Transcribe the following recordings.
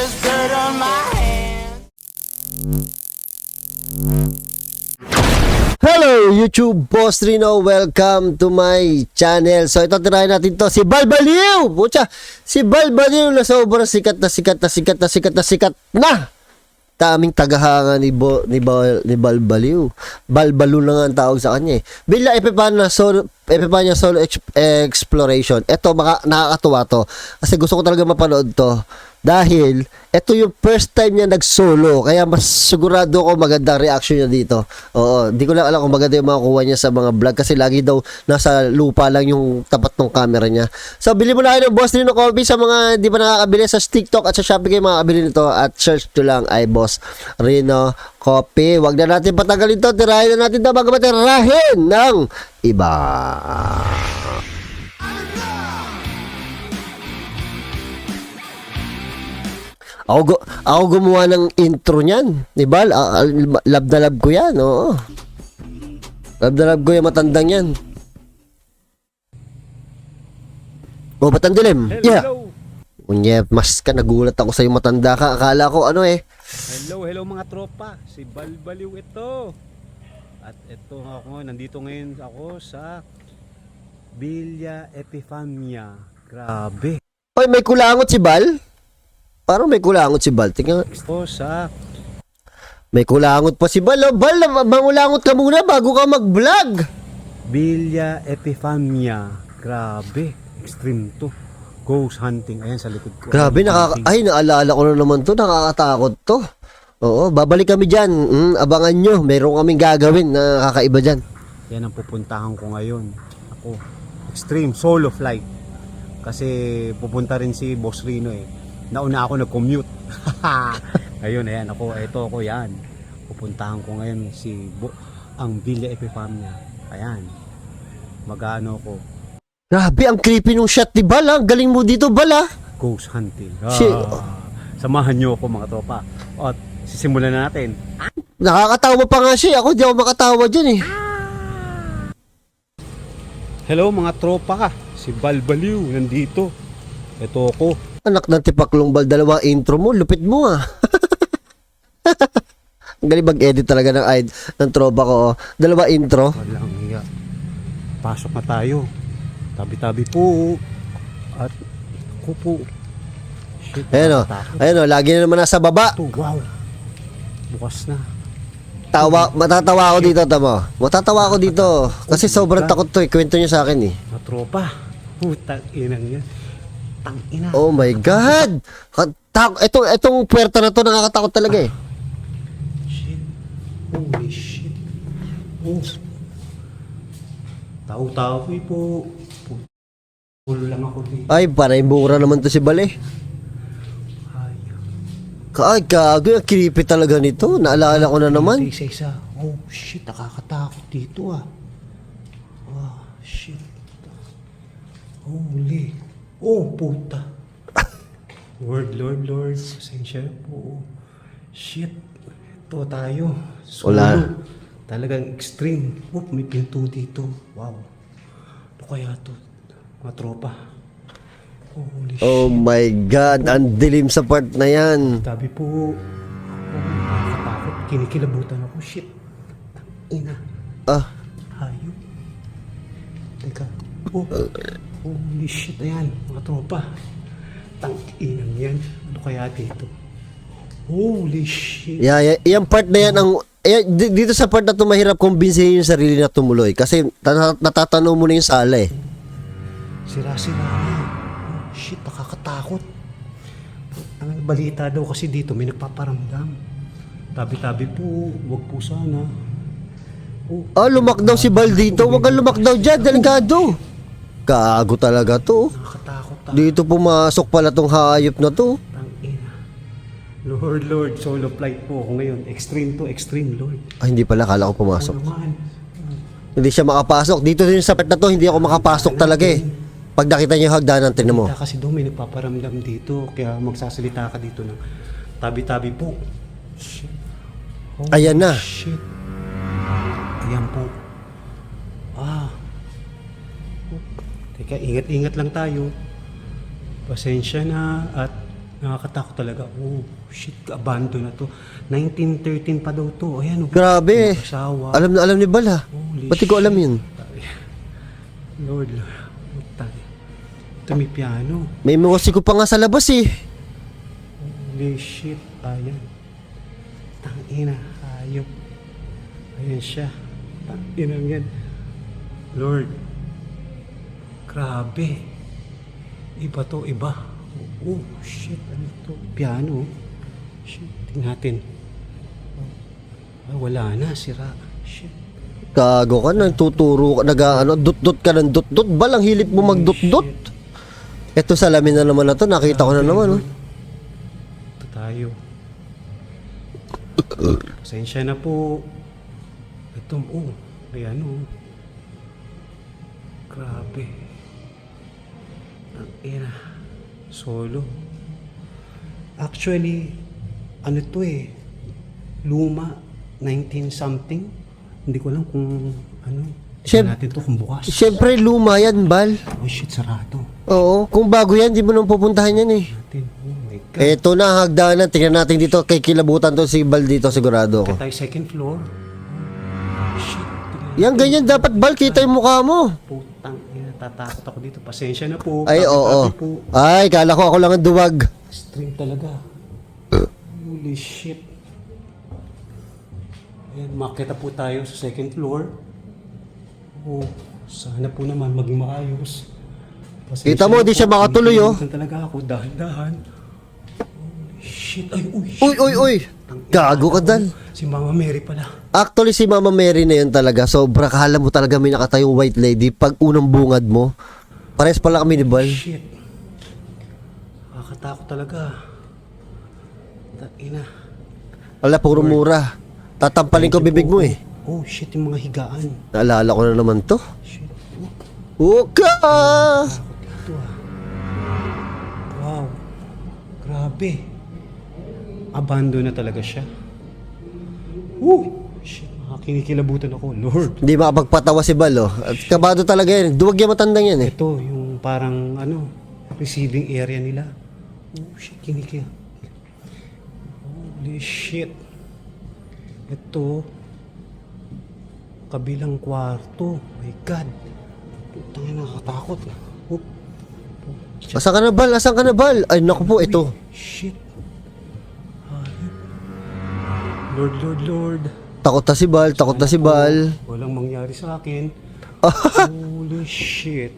there's dirt on my hands. Hello YouTube, Boss Rino, welcome to my channel. So ito tirahin natin to, si Balbaliw. Pucha, si Balbaliw na sobrang sikat na. Taming tagahanga ni Balbaliw. Balbalo na nga ang tawag sa kanya eh. Bila epepanya solo exploration. Ito nakakatuwa to. Kasi gusto ko talaga mapanood to. Dahil ito yung first time niya nag-solo. Kaya mas sigurado ko maganda reaction niya dito. Oo, hindi ko lang alam kung maganda yung makukuha niya sa mga vlog. Kasi lagi daw nasa lupa lang yung tapat ng camera niya. So bili mo na kayo ng Boss Rino Coffee sa mga hindi pa nakakabili sa TikTok at sa Shopee kayo makakabili nito. At search to lang ay Boss Rino Coffee. Wag na natin patagalin to. Tirahin na natin to bago matirahin ng iba. Ako gumawa ng intro niyan. Diba? Love na love ko yan. Oo. Love na love ko yung matandang yan. O, ba't ang dilim? Yeah. Unye, mas ka nagulat ako sa'yo matanda ka. Akala ko ano eh. Hello mga tropa. Si Balbaliw ito. At ito ako, nandito ngayon ako sa Villa Epifania. Grabe. Oy, may kulangot si Bal? Parang may kulangot si Bal. Tingnan. Ito sa May kulangot pa si Bal. Oh, Bal, mangulangot ka muna bago ka mag-vlog. Villa Epifania. Grabe. Extreme to. Ghost hunting. Ayan sa likod ko. Grabe, naalala ko na naman to. Nakakatakot to. Oo, babalik kami dyan. Abangan nyo. Meron kaming gagawin na kakaiba dyan. Yan ang pupuntahan ko ngayon. Ako. Extreme solo flight. Kasi pupunta rin si Boss Rino eh. Nauna ako nag-commute. Ayun, ayan ako. Ito ako yan. Pupuntahan ko ngayon ang Villa Epifania. Ayan. Mag-ano ko. Grabe, ang creepy nung shot ni Bal. Ang galing mo dito, Bal ah. Ghost hunting. Shit. Samahan nyo ako mga tropa. At sisimulan na natin. Nakakatawa pa nga siya. Ako di ako makatawa dyan eh. Hello mga tropa. Si Balbaliw nandito. Ito ako. Anak ng tipaklong Bal, dalawa intro mo. Lupit mo ah. Ang galing mag-edit talaga ng tropa ko. Oh. Dalawa intro. Walang hiya. Pasok na tayo. Tabi-tabi po. At ako po. Shit, Ayun o, lagi na naman nasa baba. ito, wow. Bukas na. Matatawa ako dito, tamo. Matatawa ako dito. Kasi sobrang takot to eh. Kwento niya sa akin eh. Mga tropa. Putang inang yan. Tang ina. Oh my God! Itong puwerta na to nakakatakot talaga eh. Shit. Holy shit. Oh. Tao-tao po. Pulo lang ako dito. Ay, panay mura naman to si Bale. Ay, gago. Ang creepy talaga nito. Naalala ko na naman. Isa-isa. Oh, shit. Nakakatakot dito ah. Oh, shit. Holy. Oh, puta. Lord. Pasensya po. Shit. Ito tayo. Solo. Wala. Talagang extreme. Oh, may pinto dito. Wow. Ano kaya to? Mga tropa. Holy shit. Oh my God. Ang dilim sa part na yan. Tabi po. Oh, nakakatakot. Kinikilabutan ako. Shit. Ina. Ah. Hayop. Teka. Oh. Holy shit. Ayan. Mga tropa. Tang-inang yan. Ano kaya dito? Holy shit. Yung part na yan, dito sa part na ito, mahirap kumbinsihin yung sarili na tumuloy. Kasi natatanaw mo na yung sala eh. Sira-sira na. Oh, shit. Nakakatakot. Ang balita daw kasi dito may nagpaparamdam. Tabi-tabi po. Huwag po sana. Oh. Lumakdaw si Bal dito. Huwag kang lumakdaw dyan. Delikado. Gago talaga to. Nakakatakot. Dito pumasok pala tong hayop na to. Tang-ina. Lord, solo flight po ako ngayon. Extreme to extreme, Lord. Ay, hindi pala. Kala ko pumasok. Ano naman? Hindi siya makapasok. Dito din sa part na to, hindi ako makapasok talaga eh. Pag nakita niyo yung hagdanan, tingnan mo. Kasi daw may nagpaparamdam dito. Kaya magsasalita ka dito ng tabi-tabi po. Shit. Oh, Ayan na. Shit. Ayan po. Teka, ingat-ingat lang tayo. Pasensya na at Nakakatakot talaga. Oh, shit, abandon na to. 1913 pa daw to. Ayan, oh. Grabe. Yung asawa. Alam na alam ni Bal ha. Holy Pati ko alam shit. yun. Lord. Ito may piano. May musiko pa nga sa labas eh. Holy shit. Ayan. Tangina. Hayop. Ayan siya. Tangina yan. Lord. Grabe. Iba to, iba. Oh, shit. Ano to? Piano. Shit. Tingnan natin. Wala na. Sira. Shit. Gago ka na, tuturo ka, dut-dut ka ng dut-dut. Bal, ang hilit mo mag-dut-dut. Ito salamin na naman na to, nakita ko na naman. Oh. Ito tayo. Pasensya na po. Ito, oh. Ayan, oh. Grabe. Ang ina. Solo. Actually, ano to eh. Luma. 19 something. Hindi ko alam kung ano. Tingnan natin to kung bukas. Siyempre, luma yan, Bal. Oh shit, sarado. Oo, kung bago yan, di mo nang pupuntahan yan eh. Natin. Oh my God. Ito na, hagdanan. Tingnan natin dito, kay kilabutan to si Bal dito, sigurado ako. Tayo second floor. Shit. Yan, ganyan dapat, Bal. Kita yung mukha mo. Putang ina, tatakot ako dito. Pasensya na po. Ay, oo. Tabi-tabi po. Ay, kala ko ako lang ang duwag. Extreme talaga. Holy shit. Ayan, makita po tayo sa second floor. Oh, sana po naman maging maayos. Pasensya Kita mo, na di po. siya makatuloy, oh. Pinilitan talaga ako, dahan-dahan. Holy shit. Ay, uy, shit. Uy. Gago ka, Dal. Si Mama Mary pala. Actually, si Mama Mary na yun talaga. Sobra, kahala mo talaga may nakatayong white lady. Pag unang bungad mo, pares pala kami ni Bal. Shit. Nakakatakot talaga. Ina. Ala, puro mura. Tatampalin ko bibig mo eh. Oh, shit, yung mga higaan. Naalala ko na naman to. Shit. Uka! Ito ah. Wow. Grabe. Abandon na talaga siya. Woo! Shit, kinikilabutan ako. Lord. Hindi makapagpatawa si Bal, oh. At kabado talaga yan. Duwag yung matandang yan eh. Ito, yung parang ano, receiving area nila. Oh, shit, Holy shit. Ito, kabilang kwarto. My God. Putang ina, nakakatakot. Oop. Asan ka na, Bal? Asan ka na, Bal? Ay, naku po, ito. Shit. Hayop. Lord. Takot na si Bal, takot na si Bal. Walang mangyari sa akin. Holy shit.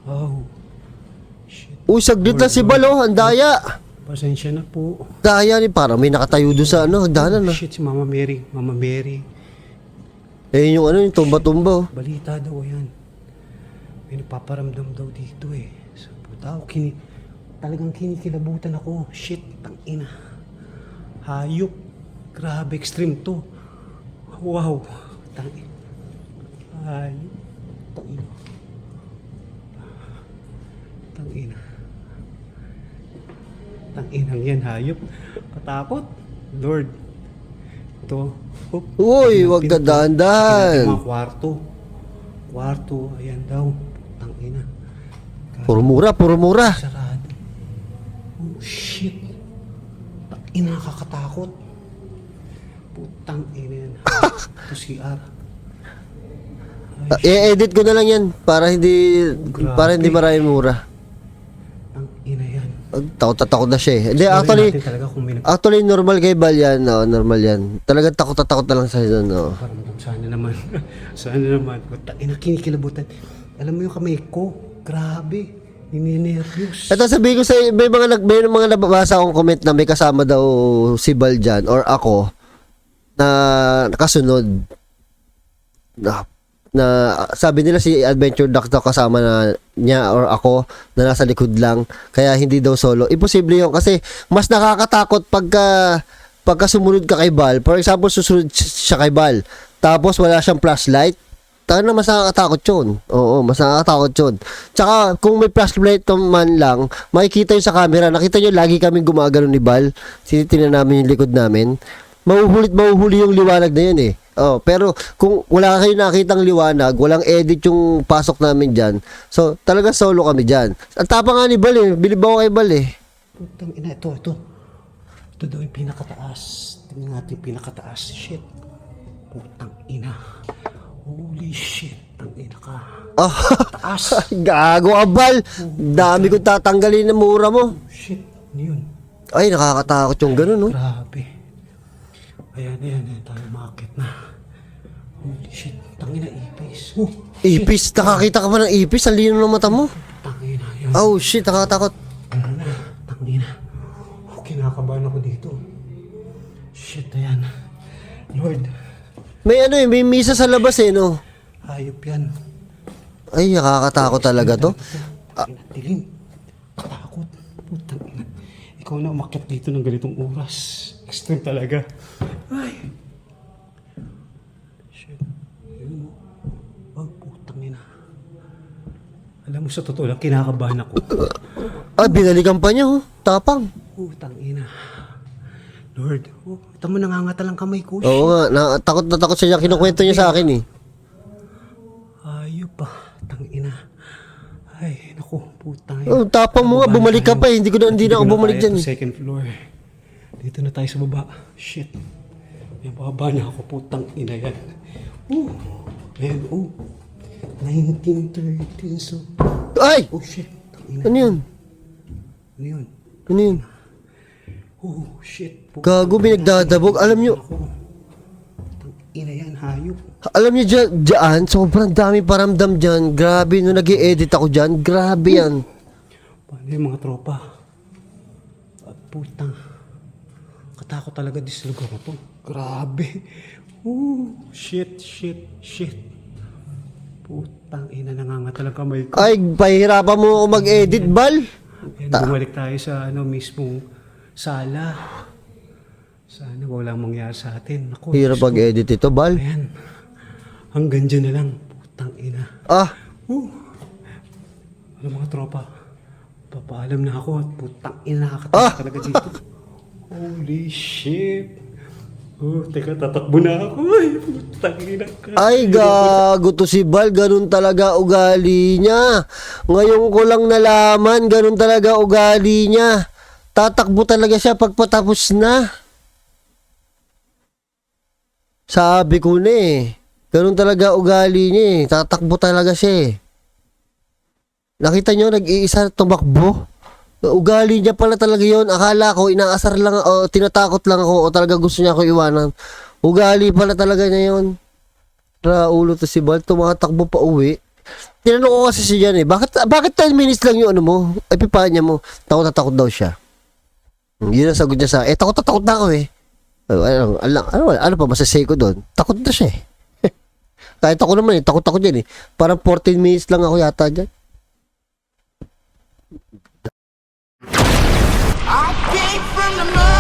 Oh. Shit. Uy, saglit na si Bal, oh. Ang daya. Pasensya na po. Daya ni, parang may nakatayo doon sa ano, hagdanan na. Shit, si Mama Mary. Mama Mary. Eh, yung ano, yung tumba-tumba, oh. Balita daw yan. May nagpaparamdam daw dito eh. So, puta ako, talagang kinikilabutan ako. Shit, tangina. Hayop. Grabe, extreme to. Wow. Tangina. Hayop. Tangina. Tangina. Tanginang yan, hayop. Katakot. Lord. Ito. Oop. Uy, wag ka Tingnan natin dahan-dahan. mga kwarto. Ayan daw. Tangina. Puro mura. Sarado. Oh, shit. Tangina, nakakatakot. Putang ina yan. Ito si R. I-edit ko na lang yan para hindi maraming mura. Tangina yan. Takot na siya eh. Hindi, Sorry actually, natin talaga kung may actually normal kay Bal yan, no, normal yan. Talagang takot na lang sa doon, no. nagpaparamdam. Sana naman. Sana naman. Tangina, kinikilabutan. Alam mo yung kamay ko. Grabe. Nininervyos. Ito sabihin ko sa may mga nababasa akong comment na may kasama daw si Bal dyan or ako na nakasunod na sabi nila si Adventure Duck daw kasama na niya or ako na nasa likod lang kaya hindi daw solo. Imposible yun kasi mas nakakatakot pagka sumunod ka kay Bal. For example, susunod siya kay Bal tapos wala siyang flashlight. Tana, mas nakakatakot yun. Oo, mas nakakatakot yun. Tsaka, kung may flashlight man lang, makikita yun sa camera. Nakita nyo, lagi kaming gumagano ni Bal. Tinitingnan namin yung likod namin. mahuhuli yung liwanag na yun eh. Oh, pero kung wala kayo nakitang liwanag, walang edit yung pasok namin dyan. So, talaga solo kami dyan. Ang tapang nga ni Bal eh. Bilib ako kay Bal eh. Putang ina, ito. Ito daw yung pinakataas. Tingnan natin yung pinakataas. Shit. Putang ina. Holy shit. Tang ina ka. Oh, Taas. gago ka Bal. Dami kong tatanggalin ng mura mo. Shit. Ano yun? Ay, nakakatakot yung ganun, no? Grabe. Ayan. Tayo makakit na. Holy shit. Tangina ipis. Ipis. Nakakita ka ba ng ipis? Ang lino ng mata mo. Tangina yun. Oh, shit. Nakakatakot. Ano na? Tangina. Kinakabahan ako dito. Shit, ayan. Lord. May ano eh, may misa sa labas eh, no? Hayop yan. Ay, nakakatakot talaga to. Dilim. Takot. Putang ina. Ikaw na umakyat dito ng ganitong oras. Extreme talaga. Ay. Shit. Ayun o. Oh, putang ina. Alam mo sa totoo lang, kinakabahan ako. Ah, binalikan pa niya, oh. Tapang. Putang ina. Lord, tamo nangangata lang kamay ko. Oo nga, takot na takot siya. Kinukwento niya sa akin eh. Ayop pa. Tang ina. Ay, naku, putang ina. Oh, tapang mo nga, bumalik ka pa eh. Hindi na ako bumalik dyan. Second floor. Dito na tayo sa baba. Shit. May baba na ako, putang ina yan. Ayan, 1913 so. Ay! Oh shit. Tang ina. Ano yun? Ano yun? Ano yun? Oh shit. Gago, binagdadabog. Alam nyo, Tang ina yan, hayop. alam nyo dyan, sobrang dami paramdam dyan. Grabe, nung nag-i-edit ako dyan, grabe yan. Paano yung mga tropa? At putang. Katakot talaga di sa lugar na to. Grabe. Shit. Putang ina, nangangata lang kamay ko. Ay, pahirapan mo ako mag-edit, Bal. Ayan, bumalik tayo sa mismong sala. Sana walang mangyari sa atin. Ako, Hirap mag-edit ito, Bal. Ayan. Hanggang dyan na lang. Putang ina. Ah, Ano mga tropa? Papaalam na ako at putang ina nakakatakot talaga dito. Holy shit. Teka, tatakbo na ako. Ay, putang ina ka. ay gago to si Bal. Ganun talaga ugali niya. Ngayon ko lang nalaman, ganun talaga ugali niya. Tatakbo talaga siya pagpatapos na. Sabi ko na eh. Ganun talaga ugali niya eh. Tatakbo talaga siya eh. Nakita niyo, nag-iisa tumakbo. Ugali niya pala talaga yon. Akala ko, inaasar lang, o tinatakot lang ako, o talaga gusto niya ako iwanan. Ugali pala talaga niya yon. Ulo to si Bal, tumatakbo pa uwi. Tinanong ko kasi siya eh, bakit 10 minutes lang yung ano mo, epipanya mo, takot na takot daw siya. Yun ang sagot niya sa akin, takot na takot na ako eh. Ano pa masasay ko doon? Takot na siya eh. Kahit ako naman eh, takot ako dyan eh. Parang 14 minutes lang ako yata dyan. I came from the mud.